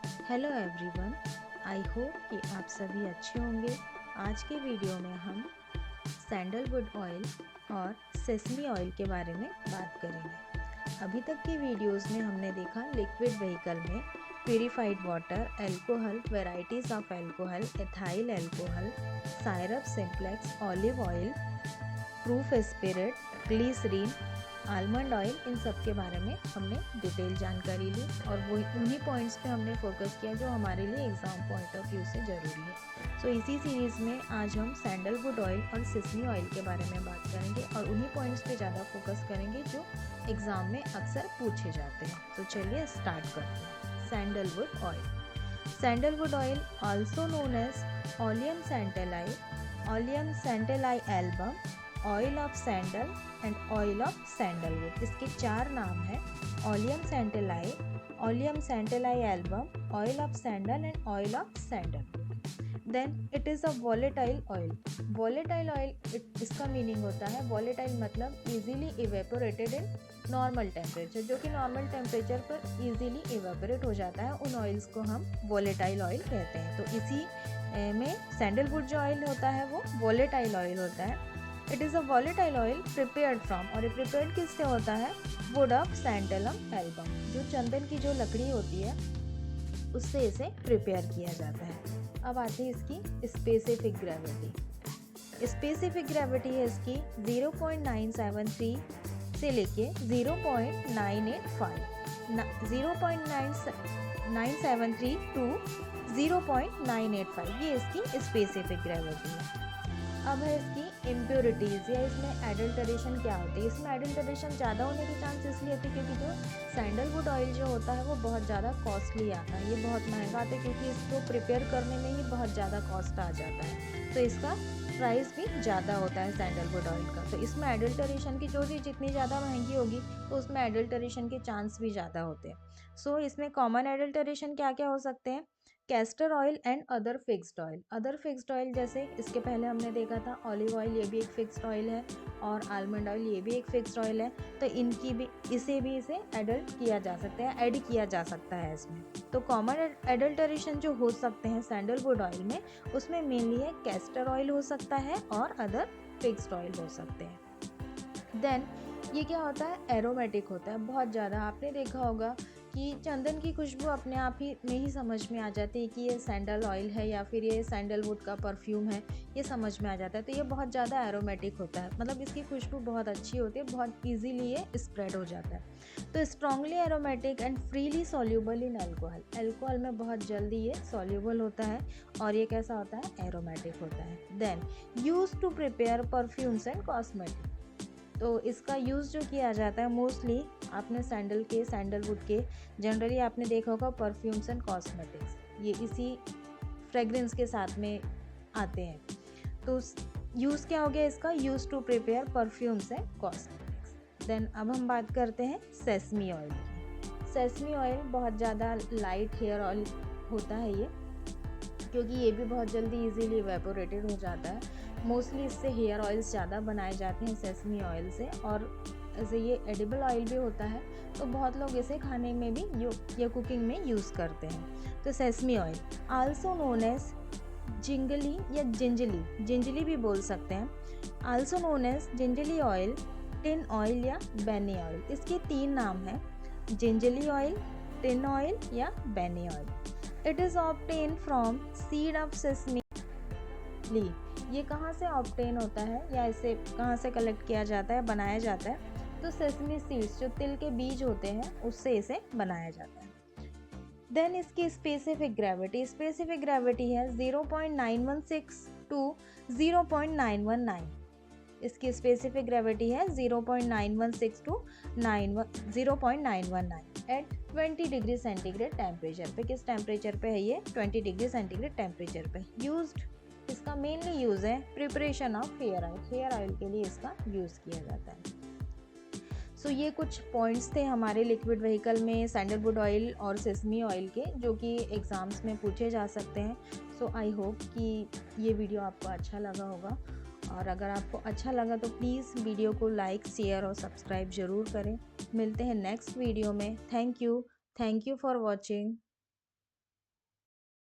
Hello everyone, I hope कि आप सभी अच्छे होंगे। आज के वीडियो में हम सैंडलवुड ऑयल और सेसमी ऑयल के बारे में बात करेंगे। अभी तक की वीडियोस में हमने देखा लिक्विड व्हीकल में purified water, alcohol, varieties of alcohol, ethyl alcohol, syrup simplex, olive oil, proof spirit, glycerin, almond oil, इन सब के बारे में हमने डिटेल जानकारी ली और वो उन्हीं पॉइंट्स पे हमने फोकस किया जो हमारे लिए एग्ज़ाम पॉइंट ऑफ व्यू से ज़रूरी है। सो इसी सीरीज़ में आज हम सैंडलवुड ऑयल और सेसमी ऑयल के बारे में बात करेंगे और उन्हीं पॉइंट्स पे ज़्यादा फोकस करेंगे जो एग्ज़ाम में अक्सर पूछे जाते हैं। तो चलिए स्टार्ट करते हैं। Sandalwood oil. Sandalwood oil also known as oleum santali, oleum santali album, oil of sandal and oil of sandalwood. इसके चार नाम हैं: oleum santali album, oil of sandal and oil of sandalwood. Then it is a volatile oil. Volatile oil, इसका meaning होता है, volatile मतलब easily evaporated in normal temperature, जो कि नॉर्मल टेम्परेचर पर इजीली इवेपोरेट हो जाता है, उन ऑयल्स को हम वॉलेटाइल ऑयल कहते हैं। तो इसी में सैंडलवुड जो ऑयल होता है वो वॉलेटाइल ऑयल होता है। It is a volatile oil prepared from, और ये प्रिपेयर्ड किससे होता है? वुड ऑफ सैंडलम एल्बम, जो चंदन की जो लकड़ी होती है उससे इसे प्रिपेयर किया जाता है। अब आती है इसकी स्पेसिफिक ग्रेविटी। स्पेसिफिक ग्रेविटी है इसकी 0.973 से लेके 0.985, 0.973 टू 0.985, ये इसकी स्पेसिफिक ग्रेविटी है। अब है इसकी इम्प्योरिटीज़ या इसमें एडल्टरेशन क्या होती है। इसमें एडल्टरेशन ज़्यादा होने के चांस इसलिए होते हैं क्योंकि जो सैंडलवुड ऑयल जो होता है वो बहुत ज़्यादा कॉस्टली आता है, ये बहुत महंगा आता है क्योंकि इसको प्रिपेयर करने में ही बहुत ज़्यादा कॉस्ट आ जाता है, तो इसका प्राइस भी ज़्यादा होता है सैंडलवुड ऑयल का। तो इसमें एडल्टरेशन की जो भी जितनी ज़्यादा महंगी होगी तो उसमें एडल्टरेशन के चांस भी ज़्यादा होते हैं। सो इसमें कॉमन एडल्टरेशन क्या क्या हो सकते हैं? Castor oil and other fixed oil. Other fixed oil जैसे इसके पहले हमने देखा था ऑलिव ऑयल, ये भी एक फिक्स्ड ऑयल है, और आलमंड ऑयल, ये भी एक फिक्स्ड ऑयल है। तो इनकी भी इसे एडल्ट किया जा सकता है, ऐड किया जा सकता है इसमें। तो कॉमन एडल्टरेशन जो हो सकते हैं सैंडलवुड ऑयल में, उसमें मेनली है कैस्टर ऑयल हो सकता है और अदर फिक्स्ड ऑयल हो सकते हैं। देन ये क्या होता है? एरोमेटिक होता है बहुत ज़्यादा। आपने देखा होगा कि चंदन की खुशबू अपने आप ही में ही समझ में आ जाती है कि ये सैंडल ऑयल है या फिर ये सैंडलवुड का परफ्यूम है, ये समझ में आ जाता है। तो ये बहुत ज़्यादा एरोमेटिक होता है, मतलब इसकी खुशबू बहुत अच्छी होती है, बहुत इजीली ये स्प्रेड हो जाता है। तो strongly aromatic and freely soluble in alcohol. Alcohol में बहुत जल्दी ये सॉल्यूबल होता है और ये कैसा होता है? एरोमेटिक होता है। Then use to prepare perfumes and cosmetic. तो इसका यूज़ जो किया जाता है मोस्टली, आपने सैंडलवुड के जनरली आपने देखा होगा परफ्यूम्स एंड कॉस्मेटिक्स, ये इसी फ्रेग्रेंस के साथ में आते हैं। तो यूज़ क्या हो गया इसका? Use to prepare perfumes and cosmetics. Then अब हम बात करते हैं सेसमी ऑयल की। सेसमी ऑयल बहुत ज़्यादा लाइट हेयर ऑयल होता है ये, क्योंकि ये भी बहुत जल्दी इजीली इवेपोरेटेड हो जाता है। मोस्टली इससे हेयर ऑयल्स ज़्यादा बनाए जाते हैं सेसमी ऑयल से, और ऐसे ये एडिबल ऑयल भी होता है, तो बहुत लोग इसे खाने में भी या कुकिंग में यूज़ करते हैं। तो sesame oil also known as gingelly या जिंजली भी बोल सकते हैं। Also known as gingelly oil, टिन ऑयल या बेनी ऑयल। इसके तीन नाम हैं: जिंजली ऑयल, टिन ऑयल या benne oil. It is obtain from seed of sesame leaf. ये कहाँ से ऑब्टेन होता है या इसे कहाँ से कलेक्ट किया जाता है, बनाया जाता है? तो सेसमी सीड्स, जो तिल के बीज होते हैं, उससे इसे बनाया जाता है। देन इसकी स्पेसिफिक ग्रेविटी है 0.916 टू 0.919। इसकी स्पेसिफिक ग्रेविटी है 0.916 to 0.919 at 20 degree centigrade temperature पे। किस टेम्परेचर पे है ये? 20 डिग्री सेंटीग्रेड टेम्परेचर पे। यूज्ड, इसका मेनली यूज़ है preparation of hair oil. Hair oil के लिए इसका यूज़ किया जाता है। सो ये कुछ पॉइंट्स थे हमारे लिक्विड व्हीकल में सैंडलवुड ऑयल और सेसमी ऑयल के, जो कि एग्ज़ाम्स में पूछे जा सकते हैं। सो आई होप कि ये वीडियो आपको अच्छा लगा होगा, और अगर आपको अच्छा लगा तो प्लीज़ वीडियो को लाइक, शेयर और सब्सक्राइब ज़रूर करें। मिलते हैं नेक्स्ट वीडियो में। Thank you for watching.